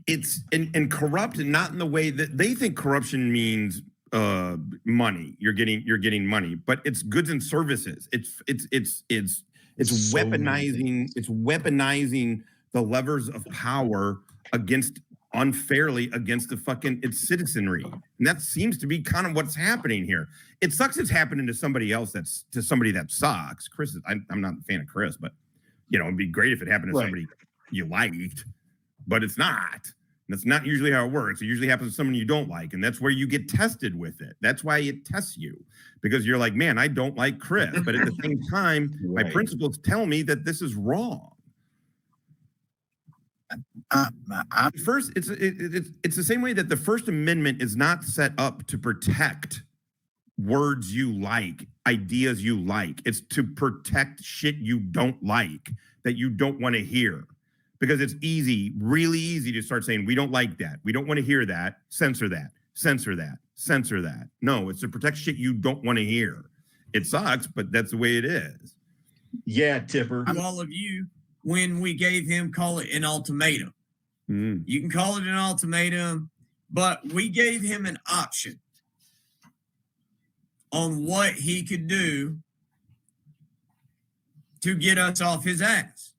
it's and corrupt, and not in the way that they think corruption means money. You're getting money, but it's goods and services. It's weaponizing. It's weaponizing the levers of power unfairly against its citizenry, and that seems to be kind of what's happening here. It sucks. It's happening to somebody else. To somebody that sucks. Chris, I'm not a fan of Chris, but it'd be great if it happened to somebody you liked, but it's not. That's not usually how it works. It usually happens to someone you don't like, and that's where you get tested with it. That's why it tests you, because you're like, man, I don't like Chris, but at the same time, my principles tell me that this is wrong. First, it's the same way that the First Amendment is not set up to protect words you like, ideas you like. It's to protect shit you don't like, that you don't want to hear. Because it's really easy to start saying, we don't like that. We don't want to hear that. Censor that. Censor that. Censor that. No, it's to protect shit you don't want to hear. It sucks, but that's the way it is. Yeah, Tipper. All of you, when we gave him, call it an ultimatum. You can call it an ultimatum, but we gave him an option on what he could do to get us off his ass.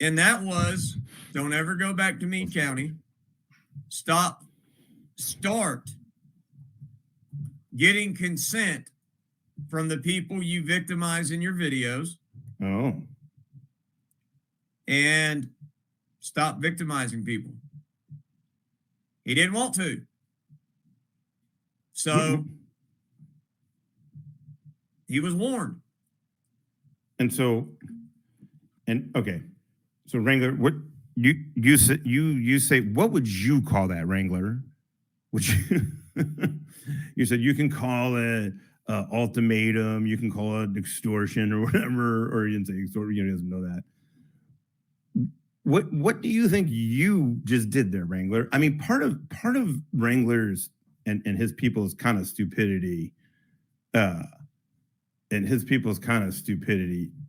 And that was, don't ever go back to Meade County. Start getting consent from the people you victimize in your videos. Oh. And stop victimizing people. He didn't want to. So he was warned. Okay. So Wrangler, what you say? What would you call that, Wrangler? Would you? You said you can call it ultimatum, you can call it extortion or whatever, or you didn't say extortion. You doesn't know that. What do you think you just did there, Wrangler? I mean, part of Wrangler's and his people's kind of stupidity,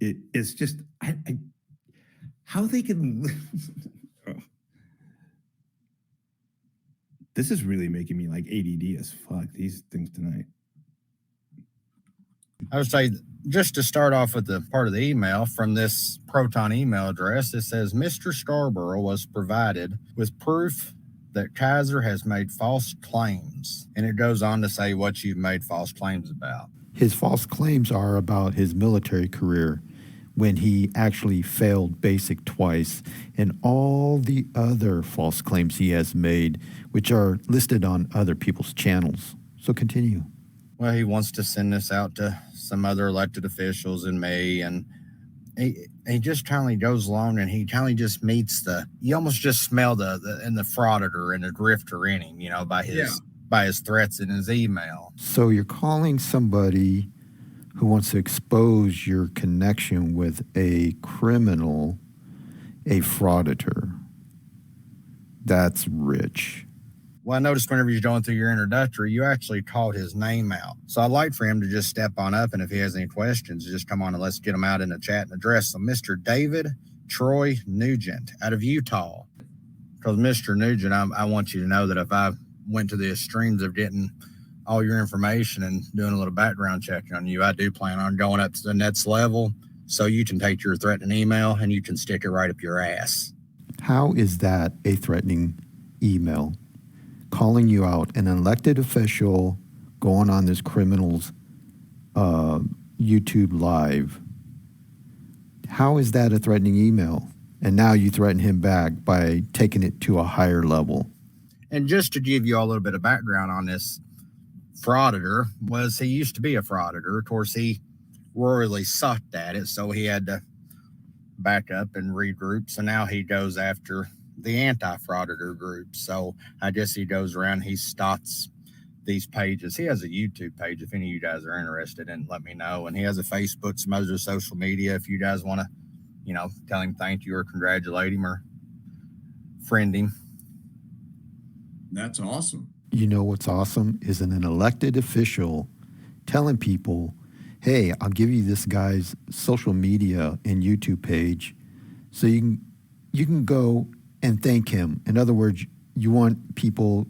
it's just how they can. This is really making me like ADD as fuck, these things tonight. I would say, just to start off with the part of the email from this Proton email address, it says, Mr. Scarborough was provided with proof that Kaiser has made false claims. And it goes on to say what you've made false claims about. His false claims are about his military career, when he actually failed basic twice, and all the other false claims he has made, which are listed on other people's channels. So continue. Well, he wants to send this out to some other elected officials in May, and he just kind of goes along, and he kind of just meets you almost just smell the frauditor and the grifter in him, by his threats in his email. So you're calling somebody who wants to expose your connection with a criminal a frauditor. That's rich. Well, I noticed whenever you're going through your introductory, you actually called his name out. So I'd like for him to just step on up, and if he has any questions, just come on and let's get them out in the chat and address them. Mr. David Troy Nugent out of Utah. Because Mr. Nugent, I want you to know that if I went to the extremes of getting all your information and doing a little background checking on you, I do plan on going up to the next level so you can take your threatening email and you can stick it right up your ass. How is that a threatening email? Calling you out, an elected official going on this criminal's YouTube live. How is that a threatening email? And now you threaten him back by taking it to a higher level. And just to give you all a little bit of background on this frauditor, he used to be a frauditor. Of course, he royally sucked at it, so he had to back up and regroup. So now he goes after the anti-frauditor group. So I guess he goes around, he starts these pages. He has a YouTube page if any of you guys are interested, and let me know. And he has a Facebook, some other social media if you guys want to, tell him thank you or congratulate him or friend him. That's awesome. You know what's awesome is an elected official telling people, hey, I'll give you this guy's social media and YouTube page so you can go and thank him. In other words, you want people,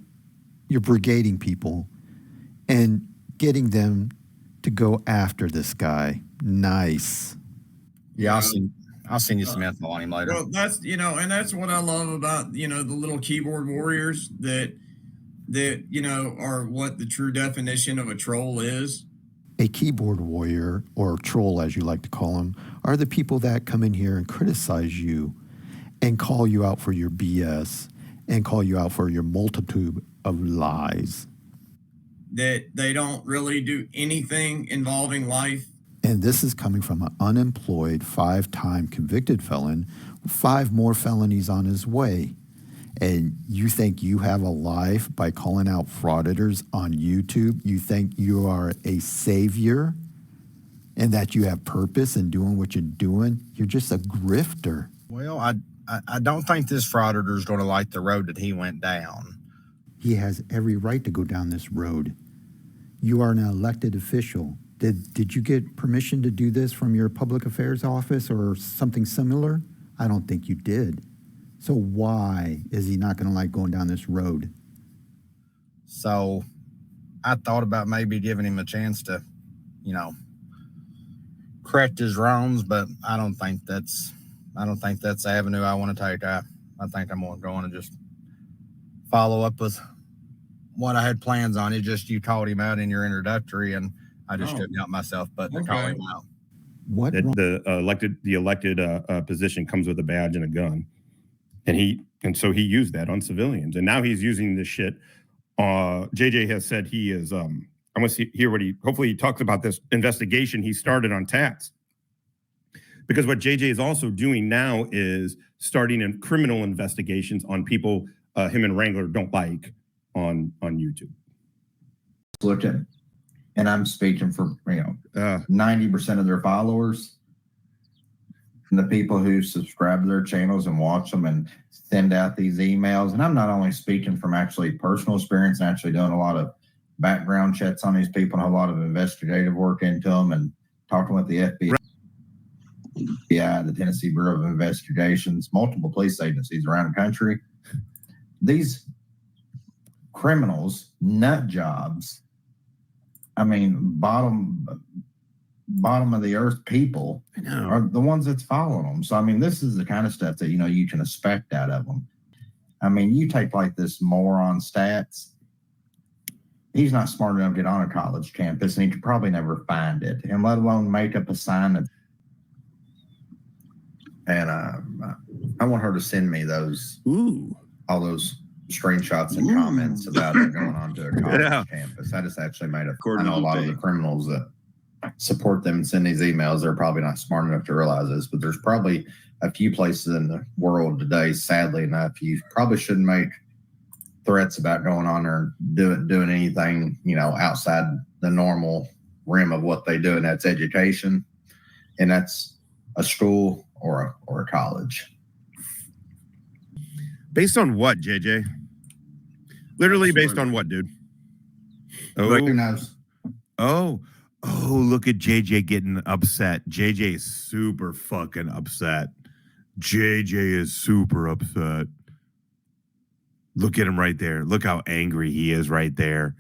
you're brigading people and getting them to go after this guy. Nice. Yeah, I'll send you some info on him later. Well, that's and that's what I love about the little keyboard warriors that are what the true definition of a troll is. A keyboard warrior, or troll as you like to call them, are the people that come in here and criticize you and call you out for your BS and call you out for your multitude of lies. That they don't really do anything involving life. And this is coming from an unemployed 5-time convicted felon, 5 more felonies on his way. And you think you have a life by calling out frauditors on YouTube? You think you are a savior and that you have purpose in doing what you're doing? You're just a grifter. Well, I don't think this frauditor is going to like the road that he went down. He has every right to go down this road. You are an elected official. Did you get permission to do this from your public affairs office or something similar? I don't think you did. So why is he not going to like going down this road? So I thought about maybe giving him a chance to, correct his wrongs, but I don't think that's the avenue I want to take. I think I'm going to go on and just follow up with what I had plans on. It just, you called him out in your introductory, and I just couldn't help myself but to call him out. What? The elected position comes with a badge and a gun, and so he used that on civilians, and now he's using this shit. JJ has said he is. I want to hear what hopefully he talks about this investigation he started on Tats, because what JJ is also doing now is starting in criminal investigations on people him and Wrangler don't like on YouTube. Look at, and I'm speaking for 90% of their followers, and the people who subscribe to their channels and watch them and send out these emails. And I'm not only speaking from actually personal experience and actually doing a lot of background checks on these people and a lot of investigative work into them and talking with the FBI, the Tennessee Bureau of Investigations, multiple police agencies around the country. These criminals, nut jobs, I mean, bottom of the earth people are the ones that's following them. So, I mean, this is the kind of stuff that, you can expect out of them. I mean, you take like this moron Stats. He's not smart enough to get on a college campus, and he could probably never find it, and let alone make up a sign. And I want her to send me all those screenshots and comments about it going on to a college campus. I just actually made I know a lot of the criminals that support them and send these emails, they're probably not smart enough to realize this, but there's probably a few places in the world today, sadly enough, you probably shouldn't make threats about going on or doing anything, outside the normal rim of what they do, and that's education, and that's a school or a college. Based on what, JJ? Literally based on what, dude? Who knows? Oh, look at JJ getting upset. JJ is super fucking upset. JJ is super upset. Look at him right there. Look how angry he is right there.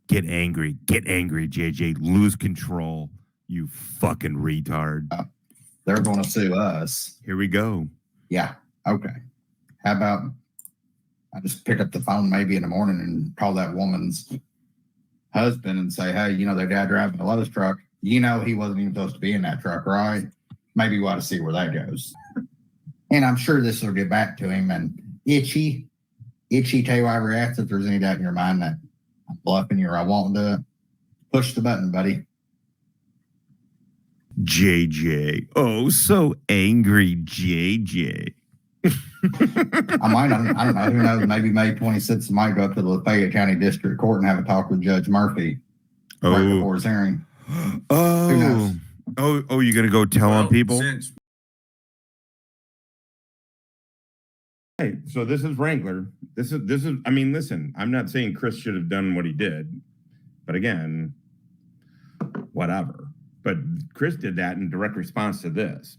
Get angry, JJ. Lose control, you fucking retard. They're going to sue us. Here we go. Yeah. Okay. How about I just pick up the phone maybe in the morning and call that woman's husband and say, hey, their dad driving a Lowe's truck. He wasn't even supposed to be in that truck, right? Maybe we ought to see where that goes. And I'm sure this will get back to him. And Itchy, tell you why I react. If there's any doubt in your mind that I'm bluffing you or I won't do it, push the button, buddy. JJ. Oh, so angry, JJ. I don't know. Who knows? Maybe May 26th, I might go up to the Lafayette County District Court and have a talk with Judge Murphy right before his hearing. Who knows? Oh, you're gonna go tell on people? Hey, so this is Wrangler. This is. I mean, listen. I'm not saying Chris should have done what he did, but again, whatever. But Chris did that in direct response to this.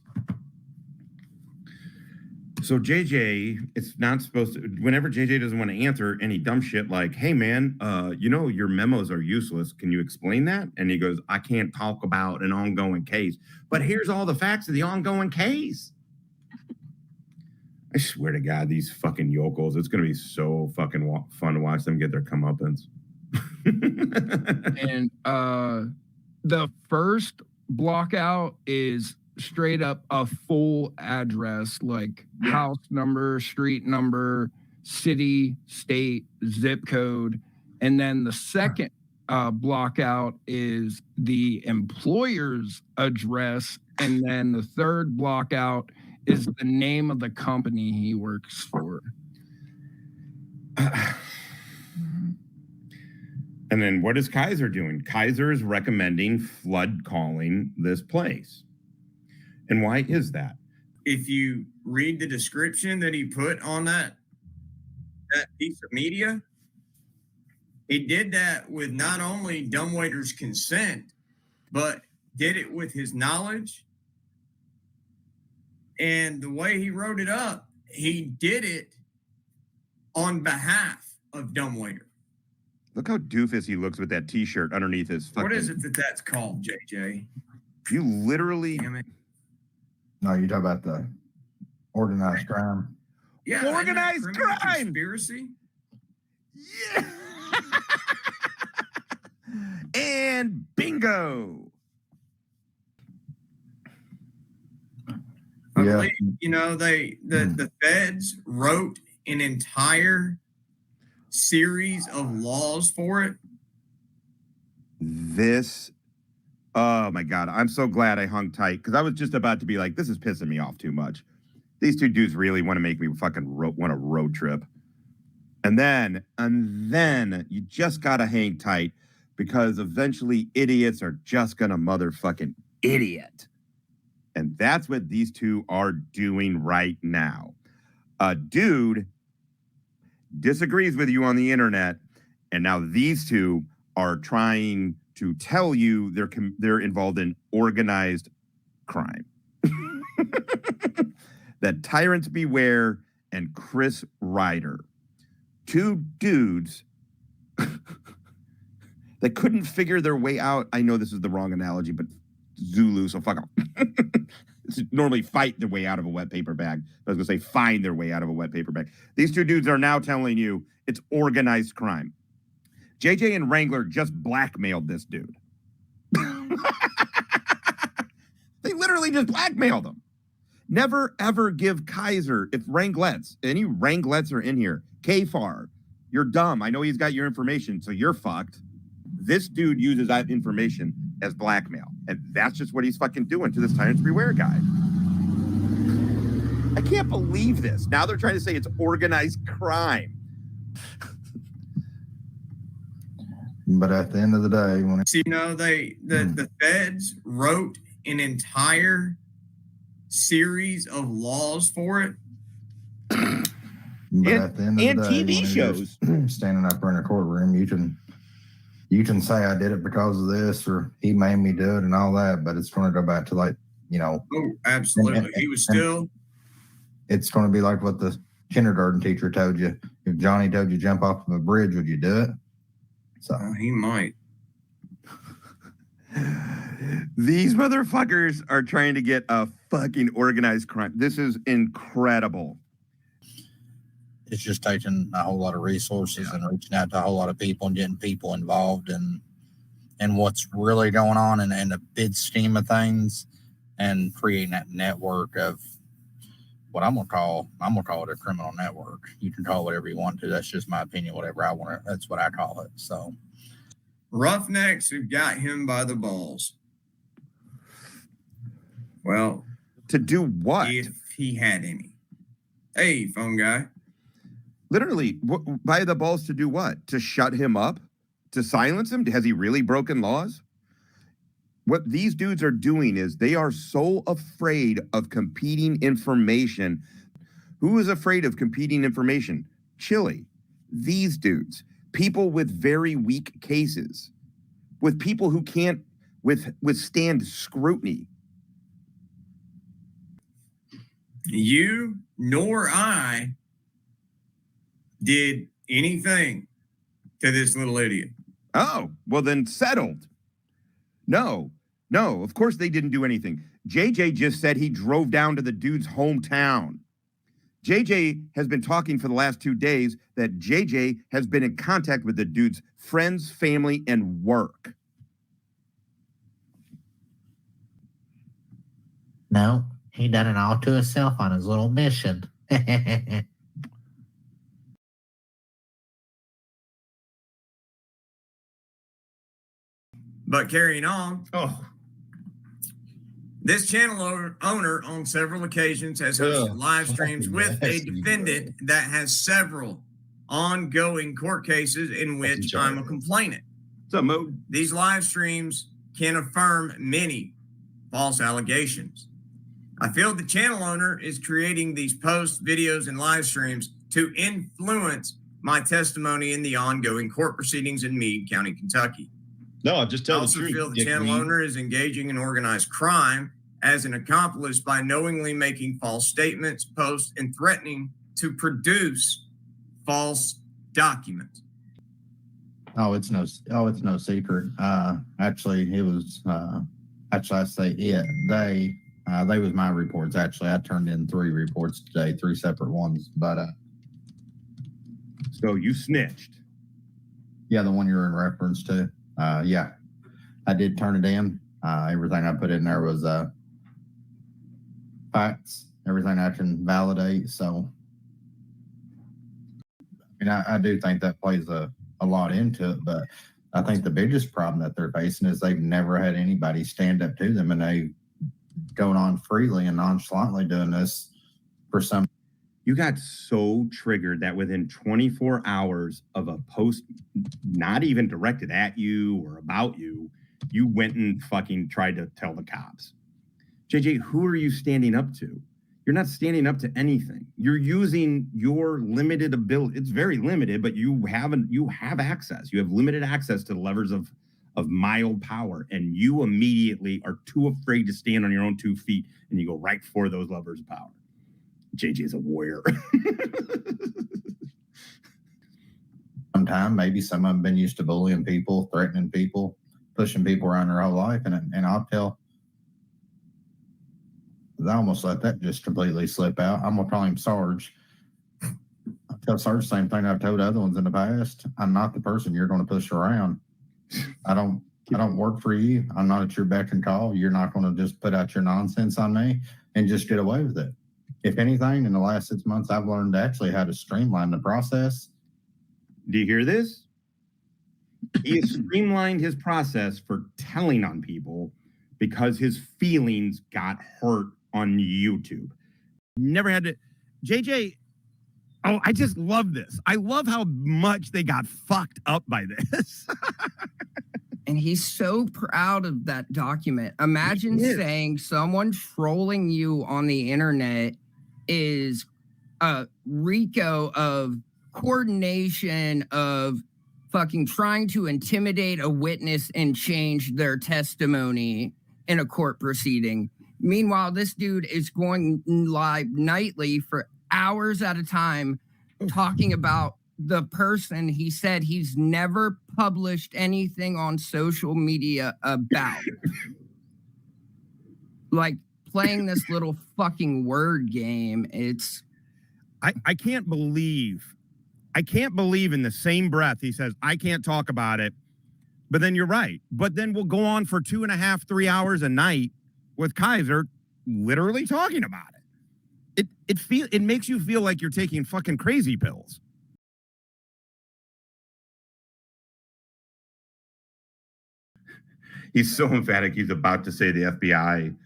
So JJ, it's not supposed to, whenever JJ doesn't want to answer any dumb shit like, hey man, your memos are useless. Can you explain that? And he goes, I can't talk about an ongoing case, but here's all the facts of the ongoing case. I swear to God, these fucking yokels, it's going to be so fucking fun to watch them get their comeuppance. And the first block out is straight up a full address, like house number, street number, city, state, zip code. And then the second block out is the employer's address. And then the third block out is the name of the company he works for. And then what is Kaiser doing? Kaiser is recommending flood calling this place. And why is that? If you read the description that he put on that piece of media, he did that with not only dumbwaiter's consent, but did it with his knowledge. And the way he wrote it up, he did it on behalf of dumbwaiter. Look how doofus he looks with that T-shirt underneath his fucking... What is it that's called, JJ? You literally... Damn it. No, you talk about the organized crime. Yeah, Organized criminal crime! Conspiracy? Yeah! And bingo! I Yeah. believe, the feds wrote an entire series of laws for it. This... Oh my God, I'm so glad I hung tight because I was just about to be like, this is pissing me off too much. These two dudes really want to make me fucking want a road trip. And then you just got to hang tight because eventually idiots are just going to motherfucking idiot. And that's what these two are doing right now. A dude disagrees with you on the internet, and now these two are trying to tell you they're involved in organized crime. That Tyrants Beware and Chris Ryder, two dudes that couldn't figure their way out. I know this is the wrong analogy, but Zulu, so fuck them. It's normally fight their way out of a wet paper bag. I was going to say find their way out of a wet paper bag. These two dudes are now telling you it's organized crime. JJ and Wrangler just blackmailed this dude. They literally just blackmailed him. Never, ever give Kaiser, if Wranglets, any Wranglets are in here, K-Far, you're dumb. I know he's got your information, so you're fucked. This dude uses that information as blackmail. And that's just what he's fucking doing to this Tyrants Beware guy. I can't believe this. Now they're trying to say it's organized crime. But at the end of the day, when the feds wrote an entire series of laws for it. But at the end of the day, TV shows standing up in a courtroom, you can say I did it because of this or he made me do it and all that, but it's going to go back to Oh, absolutely. He was still. It's going to be like what the kindergarten teacher told you. If Johnny told you to jump off of a bridge, would you do it? So He might. These motherfuckers are trying to get a fucking organized crime. This is incredible. It's just taking a whole lot of resources and reaching out to a whole lot of people and getting people involved in what's really going on in the big scheme of things and creating that network of what I'm gonna call it a criminal network. You can call it whatever you want to. That's just my opinion. Whatever I want to, that's what I call it. So Roughnecks who got him by the balls. Well, To do what? if he had any. Hey, phone guy. Literally, by the balls to do what? To shut him up? To silence him? Has he really broken laws? What these dudes are doing is they are so afraid of competing information. Who is afraid of competing information? Chile. These dudes. People with very weak cases. With people who can't withstand scrutiny. You nor I did anything to this little idiot. Oh, well then settled. No, of course they didn't do anything. JJ just said he drove down to the dude's hometown. JJ has been talking for the last 2 days that JJ has been in contact with the dude's friends, family, and work. No, he done it all to himself on his little mission. But carrying on, this channel owner on several occasions has hosted live streams with a defendant that has several ongoing court cases in which I'm a complainant. These live streams can affirm many false allegations. I feel the channel owner is creating these posts, videos, and live streams to influence my testimony in the ongoing court proceedings in Meade County, Kentucky. No, just tell I the also truth. feel the channel owner is engaging in organized crime as an accomplice by knowingly making false statements, posts, and threatening to produce false documents. It's no secret. Actually, it was. Actually, I say it. They was my reports. Actually, I turned in 3 reports today, 3 separate ones. But So you snitched. yeah, the one you're in reference to. Yeah, I did turn it in. Everything I put in there was facts, everything I can validate. So, I mean, I do think that plays a lot into it, but I think the biggest problem that they're facing is they've never had anybody stand up to them, and they going on freely and nonchalantly doing this for some. You got so triggered that within 24 hours of a post, not even directed at you or about you, you went and fucking tried to tell the cops. JJ, who are you standing up to? You're not standing up to anything. You're using your limited ability. It's very limited, but you have access. You have limited access to the levers of mild power, and you immediately are too afraid to stand on your own 2 feet, and you go right for those levers of power. JJ is a warrior. Sometime maybe some of them been used to bullying people, threatening people, pushing people around their whole life, and I'll tell. I almost let that just completely slip out. I'm gonna call him Sarge. I tell Sarge the same thing I've told other ones in the past. I'm not the person you're going to push around. I don't work for you. I'm not at your beck and call. You're not going to just put out your nonsense on me and just get away with it. If anything, in the last 6 months, I've learned actually how to streamline the process. Do you hear this? He has streamlined his process for telling on people because his feelings got hurt on YouTube. Never had to. JJ, I just love this. I love how much they got fucked up by this. And he's so proud of that document. Imagine saying someone trolling you on the internet is a RICO of coordination of fucking trying to intimidate a witness and change their testimony in a court proceeding. Meanwhile, this dude is going live nightly for hours at a time talking about the person he said he's never published anything on social media about. Like playing this little fucking word game. It's I can't believe in the same breath he says, I can't talk about it. But then you're right. But then we'll go on for 2.5, 3 hours a night with Kaiser literally talking about it. It makes you feel like you're taking fucking crazy pills. He's so emphatic. He's about to say the FBI,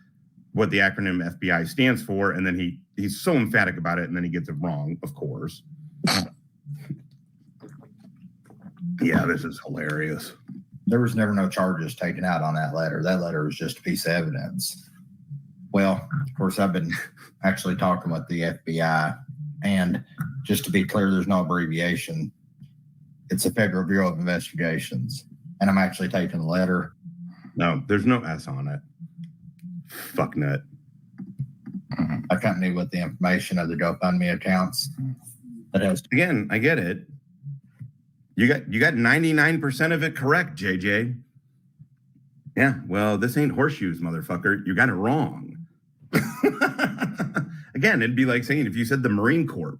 what the acronym FBI stands for, and then he's so emphatic about it, and then he gets it wrong, of course. Yeah, this is hilarious. There was never no charges taken out on that letter. That letter was just a piece of evidence. Well, of course, I've been actually talking with the FBI, and just to be clear, there's no abbreviation. It's the Federal Bureau of Investigations, and I'm actually taking the letter. No, there's no S on it. Fuck nut. a company with the information of the GoFundMe accounts that has. Again, I get it. You got 99% of it correct, JJ. Yeah, well, this ain't horseshoes, motherfucker. You got it wrong. Again, it'd be like saying if you said the Marine Corps.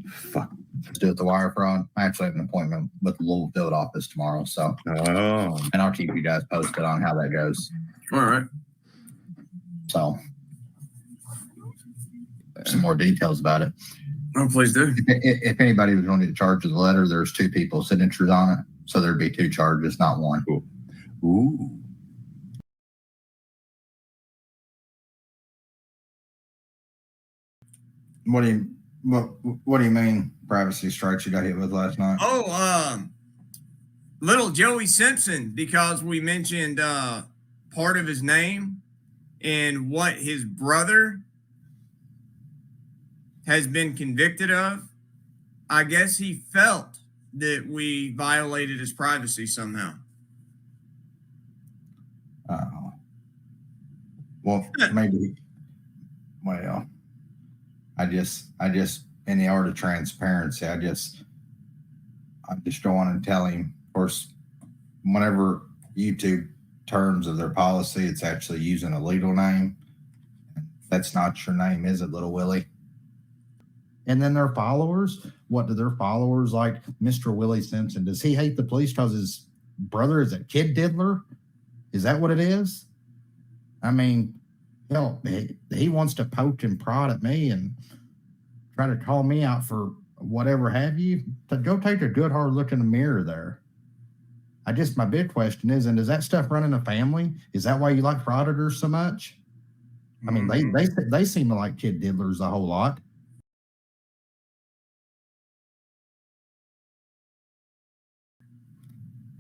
Fuck. To do with the wire fraud. I actually have an appointment with the Louisville field office tomorrow, so and I'll keep you guys posted on how that goes. All right. So some more details about it. Oh, please do. If anybody was going to get charged with the letter, there's 2 people's signatures on it, so there'd be 2 charges, not 1. Ooh. What do you mean privacy strikes you got hit with last night? Oh, little Joey Simpson, because we mentioned part of his name and what his brother has been convicted of. I guess he felt that we violated his privacy somehow. Well, maybe. Well, I just, in the art of transparency, I just don't want to tell him. Of course, whenever YouTube terms of their policy, it's actually using a legal name. That's not your name, is it, Little Willie? And then their followers, what do their followers like? Mr. Willie Simpson, does he hate the police because his brother is a kid diddler? Is that what it is? I mean, hell, he wants to poke and prod at me and try to call me out for whatever have you. To go take a good hard look in the mirror there. My big question is, and does that stuff run in a family? Is that why you like frauditors so much? I mean, they seem to like kid diddlers a whole lot.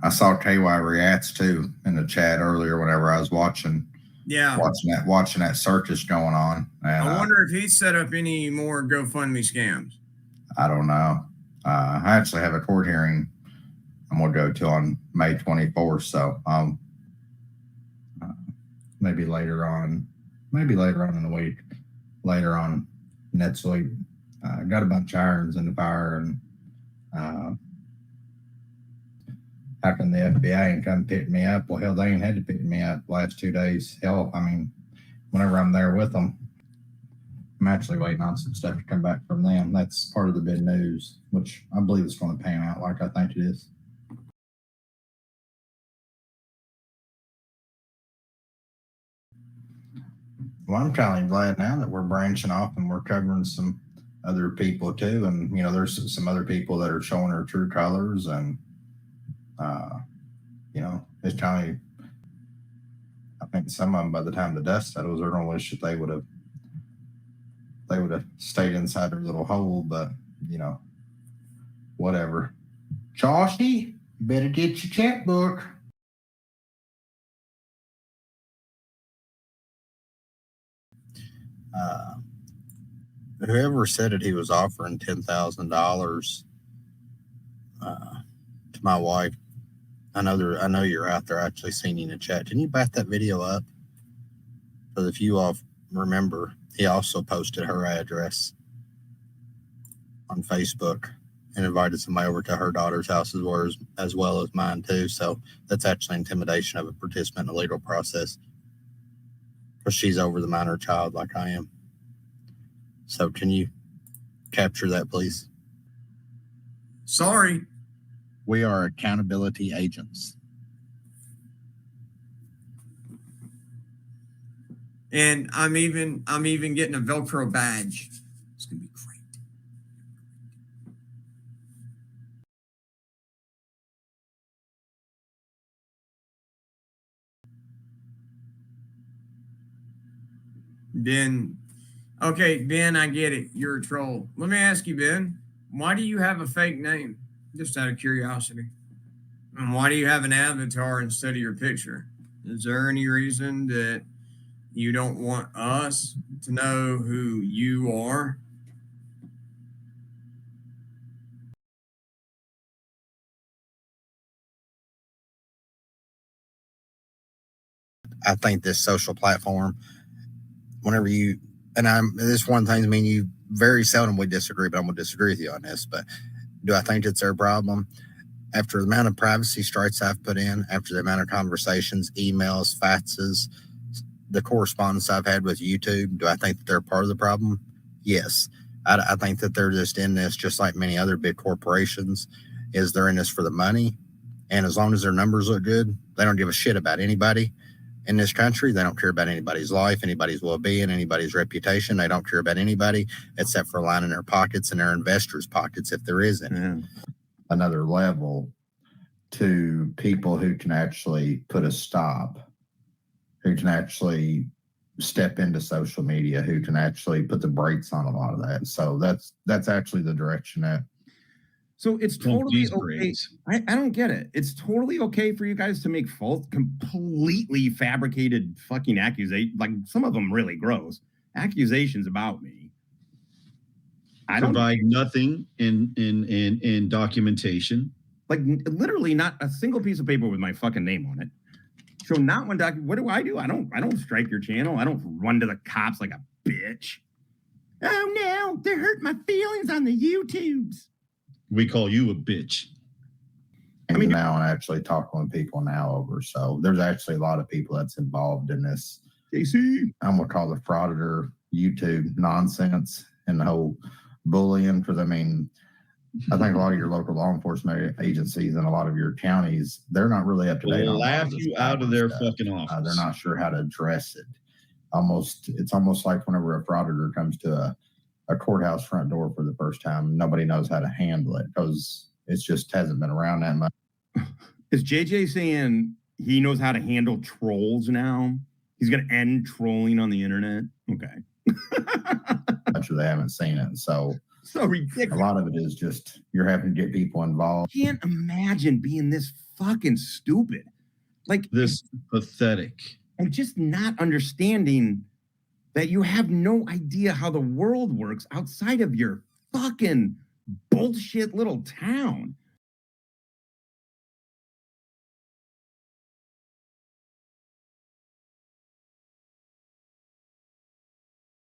I saw KY reacts too in the chat earlier whenever I was watching that circus going on. And I wonder if he set up any more GoFundMe scams. I don't know. I actually have a court hearing I'm gonna go to on May 24th. So maybe later on in the week, later on next week. Got a bunch of irons in the fire, and how can the FBI ain't come pick me up? Well, hell, they ain't had to pick me up the last 2 days. Hell, I mean, whenever I'm there with them, I'm actually waiting on some stuff to come back from them. That's part of the big news, which I believe is going to pan out like I think it is. Well, I'm kind of glad now that we're branching off and we're covering some other people too. And, there's some other people that are showing their true colors, and, it's kind of, I think some of them, by the time the dust settles, they're going to wish that they would have stayed inside their little hole, but, whatever. Chosty, better get your checkbook. Whoever said it, he was offering $10,000 to my wife. I know you're out there actually seeing in the chat. Can you back that video up? Because if you all remember, he also posted her address on Facebook and invited somebody over to her daughter's house as well as mine too. So that's actually intimidation of a participant in the legal process, because she's over the minor child like I am. So can you capture that, please? Sorry. We are accountability agents. And I'm even getting a Velcro badge. It's gonna be great. Ben, okay, Ben, I get it. You're a troll. Let me ask you, Ben, why do you have a fake name? Just out of curiosity. And why do you have an avatar instead of your picture? Is there any reason that you don't want us to know who you are? I think this social platform, whenever you, and this one thing, I mean, you very seldom we disagree, but I'm going to disagree with you on this. But do I think it's their problem? After the amount of privacy strikes I've put in, after the amount of conversations, emails, faxes, the correspondence I've had with YouTube, do I think that they're part of the problem? Yes. I think that they're just in this, just like many other big corporations, is they're in this for the money. And as long as their numbers look good, they don't give a shit about anybody in this country. They don't care about anybody's life, anybody's well-being, anybody's reputation. They don't care about anybody except for lining their pockets and their investors' pockets, if there is any. Yeah. Another level to people who can actually put a stop, who can actually step into social media, who can actually put the brakes on a lot of that. So that's actually the direction that. So it's totally okay. Brakes. I don't get it. It's totally okay for you guys to make false, completely fabricated fucking accusations. Like some of them really gross accusations about me. I don't Provide nothing in documentation. like literally not a single piece of paper with my fucking name on it. So not one what do? I don't strike your channel. I don't run to the cops like a bitch. Oh no, they hurt my feelings on the YouTubes. We call you a bitch. I mean, now and actually talking with people now over. So there's actually a lot of people that's involved in this. JC, I'm gonna call the frauditor YouTube nonsense and the whole bullying. Because I mean, I think a lot of your local law enforcement agencies and a lot of your counties, they're not really up to date. They'll on laugh this you out of their stuff. fucking office. They're not sure how to address it. It's almost like whenever a frauditor comes to a courthouse front door for the first time, nobody knows how to handle it because it just hasn't been around that much. is JJ saying he knows how to handle trolls now? He's gonna end trolling on the internet. Okay. Much of they haven't seen it. So Ridiculous. a lot of it is just you're having to get people involved. I can't imagine being this fucking stupid. Like This pathetic. and just not understanding that you have no idea how the world works outside of your fucking bullshit little town.